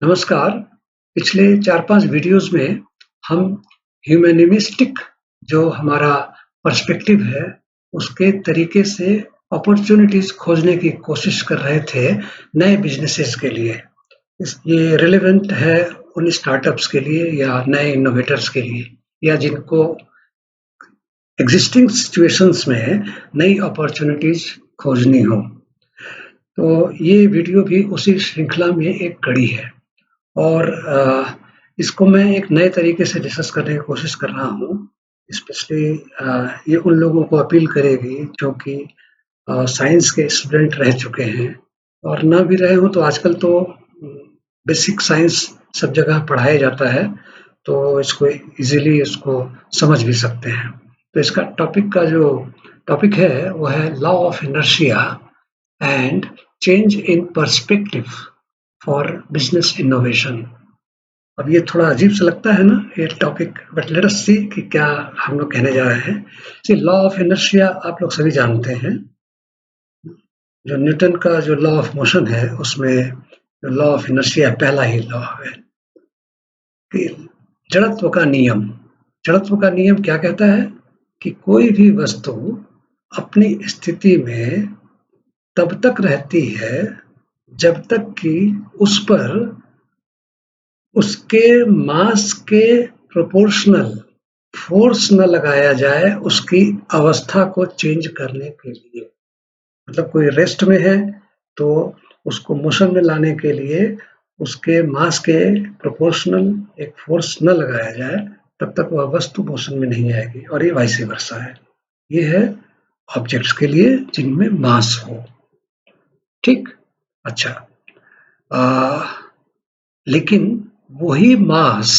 नमस्कार। पिछले 4-5 वीडियोज़ में हम ह्यूमैनिमिस्टिक जो हमारा पर्सपेक्टिव है, उसके तरीके से अपॉर्च्युनिटीज़ खोजने की कोशिश कर रहे थे नए बिज़नेसेस के लिए। ये रिलेवेंट है उन स्टार्टअप्स के लिए या नए इनोवेटर्स के लिए या जिनको एक्जिस्टिंग सिचुएशंस में नई अपॉर्च्युनिटीज़ खोजनी हो। तो ये वीडियो भी उसी श्रृंखला में एक कड़ी है। और इसको मैं एक नए तरीके से डिस्कस करने की कोशिश कर रहा हूँ। स्पेशली ये उन लोगों को अपील करेगी जो कि साइंस के स्टूडेंट रह चुके हैं और ना भी रहे हों तो आजकल तो बेसिक साइंस सब जगह पढ़ाया जाता है, तो इसको ईज़िली इसको समझ भी सकते हैं। तो इसका जो टॉपिक है वो है law of inertia and change in perspective for business innovation. अब ये थोड़ा अजीब सा लगता है ना ये टॉपिक, बट लेट अस सी कि क्या हम लोग कहने जा रहे हैं। सी लॉ ऑफ इनर्शिया आप लोग सभी जानते हैं। जो न्यूटन का जो लॉ ऑफ मोशन है उसमें जो लॉ ऑफ इनर्शिया पहला ही लॉ है कि जड़त्व का नियम। जड़त्व का नियम क्या कहता है कि कोई भी वस्तु अपनी स्थिति में तब तक रहती है जब तक कि उस पर उसके मास के प्रोपोर्शनल फोर्स न लगाया जाए उसकी अवस्था को चेंज करने के लिए। मतलब कोई रेस्ट में है तो उसको मोशन में लाने के लिए उसके मास के प्रोपोर्शनल एक फोर्स न लगाया जाए तब तक वह वस्तु मोशन में नहीं आएगी, और ये वाइस वर्सा है। ये है ऑब्जेक्ट्स के लिए जिनमें मास हो। ठीक, अच्छा। लेकिन वही मास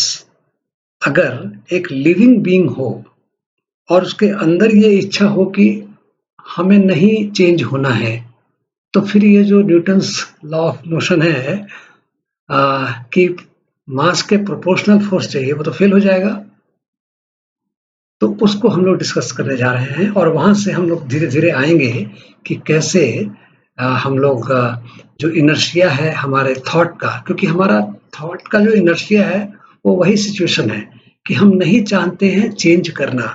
अगर एक लिविंग बीइंग हो और उसके अंदर ये इच्छा हो कि हमें नहीं चेंज होना है, तो फिर ये जो न्यूटन्स लॉ ऑफ मोशन है कि मास के प्रोपोर्शनल फोर्स चाहिए, वो तो फेल हो जाएगा। तो उसको हम लोग डिस्कस करने जा रहे हैं और वहाँ से हम लोग धीरे-धीरे आएँगे कि कैसे हम लोग जो इनर्शिया है हमारे थॉट का, क्योंकि हमारा थॉट का जो इनर्शिया है वो वही सिचुएशन है कि हम नहीं चाहते हैं चेंज करना।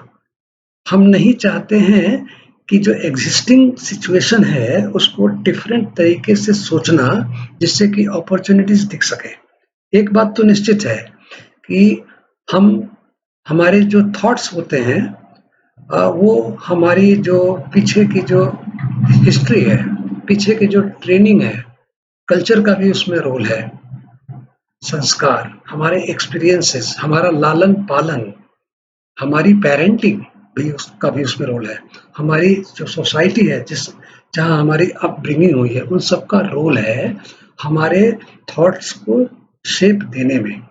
हम नहीं चाहते हैं कि जो एग्जिस्टिंग सिचुएशन है उसको डिफरेंट तरीके से सोचना जिससे कि अपॉर्चुनिटीज दिख सके। एक बात तो निश्चित है कि हम हमारे जो थॉट्स होते हैं वो हमारी जो पीछे की जो हिस्ट्री है, पीछे की जो ट्रेनिंग है, कल्चर का भी उसमें रोल है। संस्कार, हमारे एक्सपीरियंसेस, हमारा लालन पालन, हमारी पेरेंटिंग भी उसका भी उसमें रोल है। हमारी जो सोसाइटी है जहाँ हमारी अपब्रिंगिंग हुई है उन सब का रोल है हमारे थॉट्स को शेप देने में।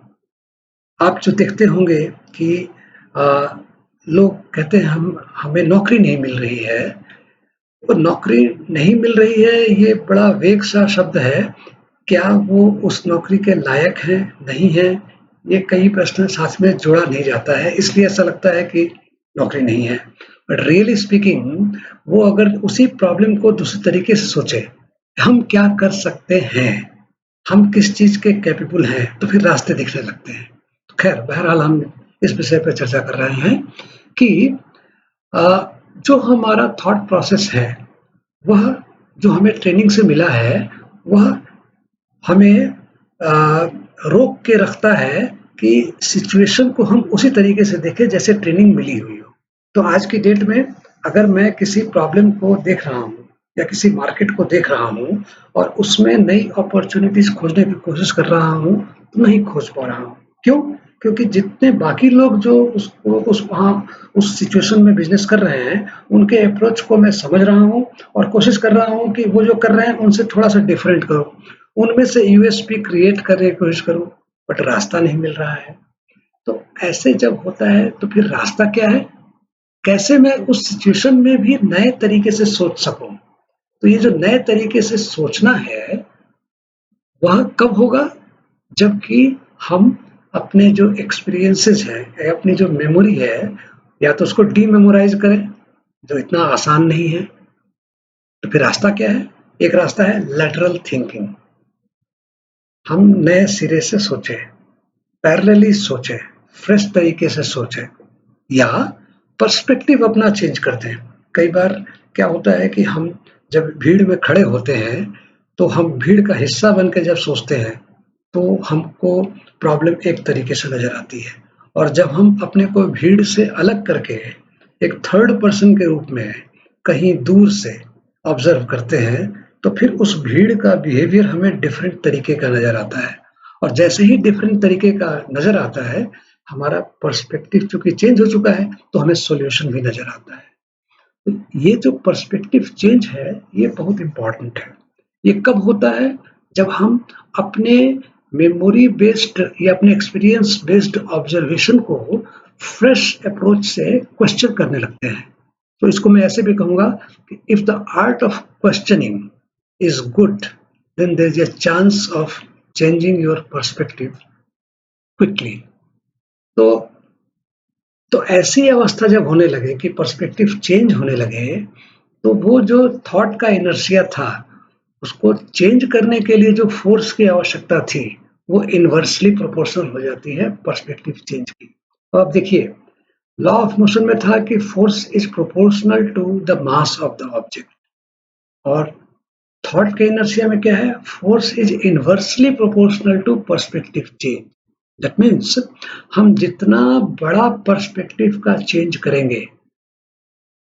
आप जो देखते होंगे कि लोग कहते हैं हमें नौकरी नहीं मिल रही है। वो नौकरी नहीं मिल रही है ये बड़ा वेग सा शब्द है। क्या वो उस नौकरी के लायक हैं, नहीं है, ये कई प्रश्न साथ में जोड़ा नहीं जाता है, इसलिए ऐसा लगता है कि नौकरी नहीं है। बट रियली स्पीकिंग वो अगर उसी प्रॉब्लम को दूसरे तरीके से सोचे, हम क्या कर सकते हैं, हम किस चीज के कैपेबल हैं, तो फिर रास्ते दिखने लगते हैं। तो खैर बहरहाल हम इस विषय पर चर्चा कर रहे हैं कि जो हमारा थॉट प्रोसेस है वह जो हमें ट्रेनिंग से मिला है वह हमें रोक के रखता है कि सिचुएशन को हम उसी तरीके से देखें जैसे ट्रेनिंग मिली हुई हो। तो आज की डेट में अगर मैं किसी प्रॉब्लम को देख रहा हूँ या किसी मार्केट को देख रहा हूँ और उसमें नई अपॉर्चुनिटीज खोजने की कोशिश कर रहा हूँ तो नहीं खोज पा रहा हूँ। क्यों? क्योंकि जितने बाकी लोग जो उसको उस सिचुएशन में बिजनेस कर रहे हैं उनके अप्रोच को मैं समझ रहा हूँ और कोशिश कर रहा हूँ कि वो जो कर रहे हैं उनसे थोड़ा सा डिफरेंट करूँ, उनमें से यूएसपी क्रिएट करने की कोशिश करूँ, बट रास्ता नहीं मिल रहा है। तो ऐसे जब होता है तो फिर रास्ता क्या है, कैसे मैं उस सिचुएशन में भी नए तरीके से सोच सकूं। तो ये जो नए तरीके से सोचना है वह कब होगा, जबकि हम अपने जो एक्सपीरियंसेस हैं, अपनी जो मेमोरी है, या तो उसको डीमेमोराइज करें जो इतना आसान नहीं है। तो फिर रास्ता क्या है? एक रास्ता है लैटरल थिंकिंग। हम नए सिरे से सोचें, पैरेलली सोचें, फ्रेश तरीके से सोचें, या पर्सपेक्टिव अपना चेंज कर दें। कई बार क्या होता है कि हम जब भीड़ में खड़े होते हैं, तो हम भीड़ का हिस्सा बन के जब सोचते हैं, तो हमको प्रॉब्लम एक तरीके से नज़र आती है, और जब हम अपने को भीड़ से अलग करके एक थर्ड पर्सन के रूप में कहीं दूर से ऑब्जर्व करते हैं, तो फिर उस भीड़ का बिहेवियर हमें डिफरेंट तरीके का नज़र आता है, और जैसे ही डिफरेंट तरीके का नज़र आता है, हमारा पर्सपेक्टिव चूंकि चेंज हो चुका है, तो हमें सॉल्यूशन भी नज़र आता है। तो ये जो पर्सपेक्टिव चेंज है, ये बहुत इम्पोर्टेंट है। ये कब होता है? जब हम अपने मेमोरी बेस्ड या अपने एक्सपीरियंस बेस्ड ऑब्जर्वेशन को फ्रेश अप्रोच से क्वेश्चन करने लगते हैं। तो इसको मैं ऐसे भी कहूँगा कि if the art of questioning is good, then there is a chance of changing your perspective quickly. तो ऐसी अवस्था जब होने लगे कि पर्सपेक्टिव चेंज होने लगे, तो वो जो थॉट का इनर्शिया था, उसको चेंज करने के लिए जो फोर्स की आवश्यकता थी, वो इनवर्सली प्रोपोर्शनल हो जाती है पर्सपेक्टिव चेंज की। तो अब देखिए, लॉ ऑफ मोशन में था कि force is proportional to the mass of the object, और थॉट के इनर्शिया में क्या है? Force is inversely proportional to perspective change. That means हम जितना बड़ा पर्सपेक्टिव का चेंज करेंगे,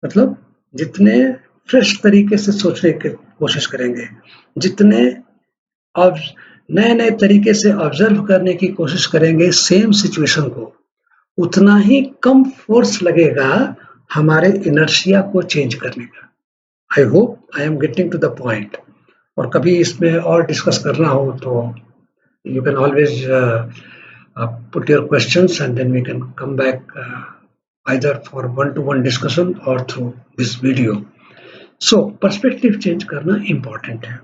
मतलब जितने फ्रेश तरीके से सोचने की कोशिश करेंगे, जितने नए नए तरीके से ऑब्जर्व करने की कोशिश करेंगे सेम सिचुएशन को, उतना ही कम फोर्स लगेगा हमारे इनर्शिया को चेंज करने का। I hope I am getting to the point. और कभी इसमें और डिस्कस करना हो तो you can always put your questions, and then we can come back either for one-to-one discussion or through this video. So perspective change करना important है।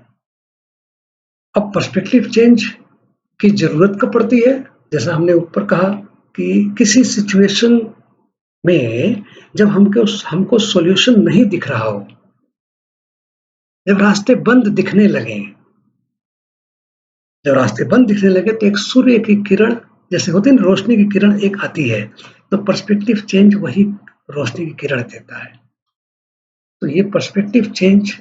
अब perspective change की जरूरत कब पड़ती है? जैसा हमने ऊपर कहा कि किसी सिचुएशन में जब हमको सॉल्यूशन नहीं दिख रहा हो, जब रास्ते बंद दिखने लगे, तो एक सूर्य की किरण जैसे होती है ना, रोशनी की किरण एक आती है, तो पर्सपेक्टिव चेंज वही रोशनी की किरण देता है। तो ये पर्सपेक्टिव चेंज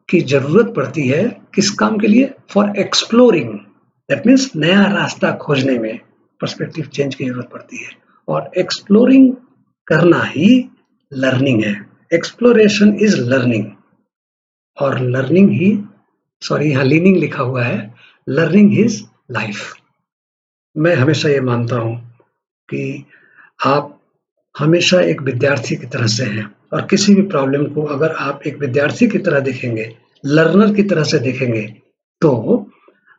की जरूरत पड़ती है किस काम के लिए? फॉर एक्सप्लोरिंग, दैट मीन्स नया रास्ता खोजने में पर्सपेक्टिव चेंज की जरूरत पड़ती है। और एक्सप्लोरिंग करना ही लर्निंग है। एक्सप्लोरेशन इज लर्निंग, और लर्निंग ही, सॉरी यहाँ लीनिंग लिखा हुआ है, लर्निंग इज लाइफ। मैं हमेशा ये मानता हूँ कि आप हमेशा एक विद्यार्थी की तरह से हैं, और किसी भी प्रॉब्लम को अगर आप एक विद्यार्थी की तरह देखेंगे, लर्नर की तरह से देखेंगे, तो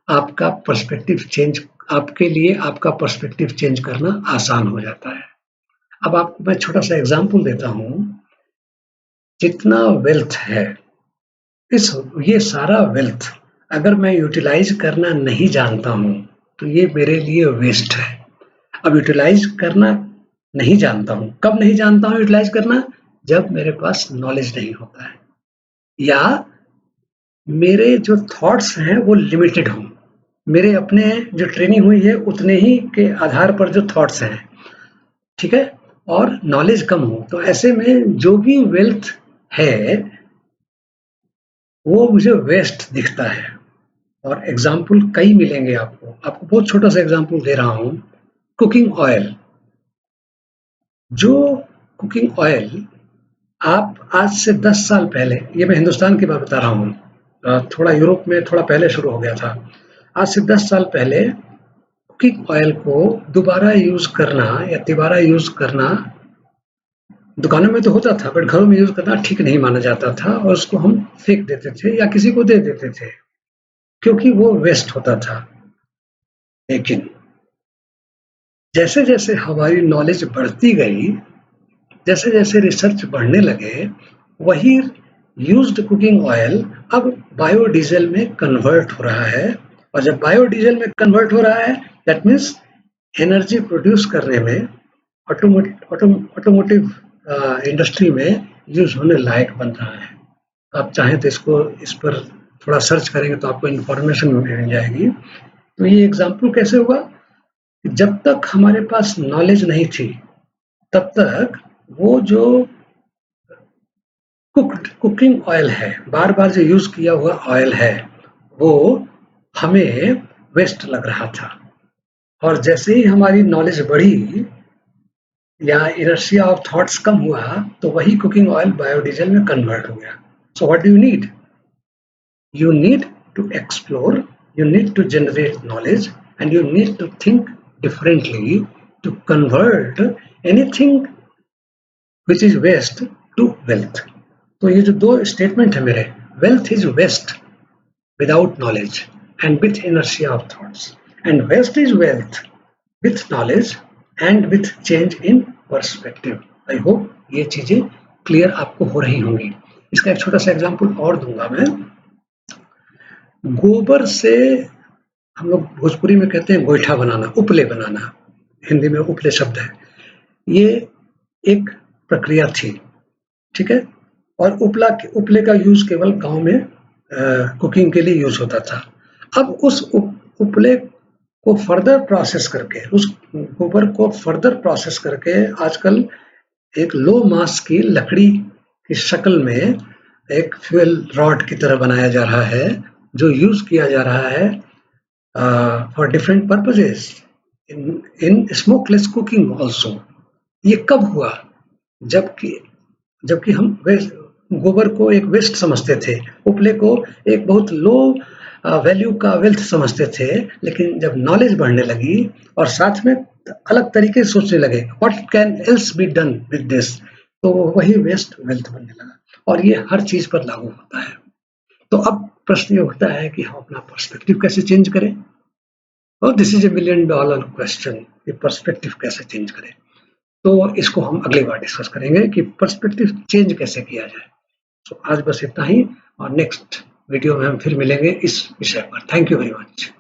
आपका पर्सपेक्टिव चेंज, आपके लिए आपका पर्सपेक्टिव चेंज करना आसान हो जाता है। अब आपको मैं छोटा सा एग्जांपल देता हूँ। जितना वेल्थ है, ये सारा वेल्थ अगर मैं यूटिलाइज करना नहीं जानता हूँ, तो ये मेरे लिए वेस्ट है। अब यूटिलाइज करना नहीं जानता हूँ, कब नहीं जानता हूँ यूटिलाइज करना? जब मेरे पास नॉलेज नहीं होता है, या मेरे जो थॉट्स हैं वो लिमिटेड हों, मेरे अपने जो ट्रेनिंग हुई है उतने ही के आधार पर जो थॉट्स हैं, ठीक है, और नॉलेज कम हो, तो ऐसे में जो भी वेल्थ है वो मुझे वेस्ट दिखता है। और एग्जाम्पल कई मिलेंगे आपको बहुत छोटा सा एग्जाम्पल दे रहा हूँ। कुकिंग ऑयल, जो कुकिंग ऑयल आप आज से 10 साल पहले, ये मैं हिंदुस्तान की बात बता रहा हूँ, थोड़ा यूरोप में थोड़ा पहले शुरू हो गया था। आज से 10 साल पहले कुकिंग ऑयल को दोबारा यूज करना या तिबारा यूज करना, दुकानों में तो होता था, बट घरों में यूज करना ठीक नहीं माना जाता था, और उसको हम फेंक देते थे या किसी को दे देते थे, क्योंकि वो वेस्ट होता था। लेकिन जैसे जैसे हमारी नॉलेज बढ़ती गई, जैसे जैसे रिसर्च बढ़ने लगे, वही यूज्ड कुकिंग ऑयल अब बायोडीजल में कन्वर्ट हो रहा है। और जब बायोडीजल में कन्वर्ट हो रहा है, दैट मीन्स एनर्जी प्रोड्यूस करने में ऑटोमोटिव इंडस्ट्री में यूज होने लायक बन रहा है। आप चाहें तो इस पर थोड़ा सर्च करेंगे तो आपको इंफॉर्मेशन मिल जाएगी तो ये एग्जाम्पल कैसे हुआ? जब तक हमारे पास नॉलेज नहीं थी, तब तक वो जो कुकिंग ऑयल है, बार बार जो यूज किया हुआ ऑयल है, वो हमें वेस्ट लग रहा था। और जैसे ही हमारी नॉलेज बढ़ी या इनर्शिया ऑफ थॉट्स कम हुआ, तो वही कुकिंग ऑयल बायोडीजल में कन्वर्ट हो गया। So what do you need? You need to explore, you need to generate knowledge, and you need to think differently to convert anything which is waste to wealth. तो ये जो दो statement है मेरे, wealth is waste without knowledge and with inertia of thoughts, and waste is wealth with knowledge and with change in perspective. I hope ये चीजें clear आपको हो रही होंगी। इसका एक छोटा सा एग्जांपल और दूंगा मैं। गोबर से हम लोग भोजपुरी में कहते हैं गोईठा बनाना, उपले बनाना, हिंदी में उपले शब्द है। ये एक प्रक्रिया थी, ठीक है। और उपले का यूज केवल गांव में कुकिंग के लिए यूज होता था। अब उस उपले को फर्दर प्रोसेस करके, उस गोबर को फर्दर प्रोसेस करके आजकल एक लो मास की लकड़ी की शक्ल में एक फ्यूल रॉड की तरह बनाया जा रहा है, जो यूज किया जा रहा है for different purposes in smokeless cooking also. ये कब हुआ? जबकि हम गोबर को एक वेस्ट समझते थे, उपले को एक बहुत लो वैल्यू का वेल्थ समझते थे। लेकिन जब नॉलेज बढ़ने लगी और साथ में अलग तरीके से सोचने लगे, what can else be done with this, तो वही वेस्ट वेल्थ बनने लगा। और ये हर चीज पर लागू होता है। तो अब प्रश्न ये उठता है कि हम अपना पर्सपेक्टिव कैसे चेंज करें? और this is a $1 million question, ये पर्सपेक्टिव कैसे चेंज करें। तो इसको हम अगली बार डिस्कस करेंगे कि पर्सपेक्टिव चेंज कैसे किया जाए। तो आज बस इतना ही, और नेक्स्ट वीडियो में हम फिर मिलेंगे इस विषय पर। Thank you very much.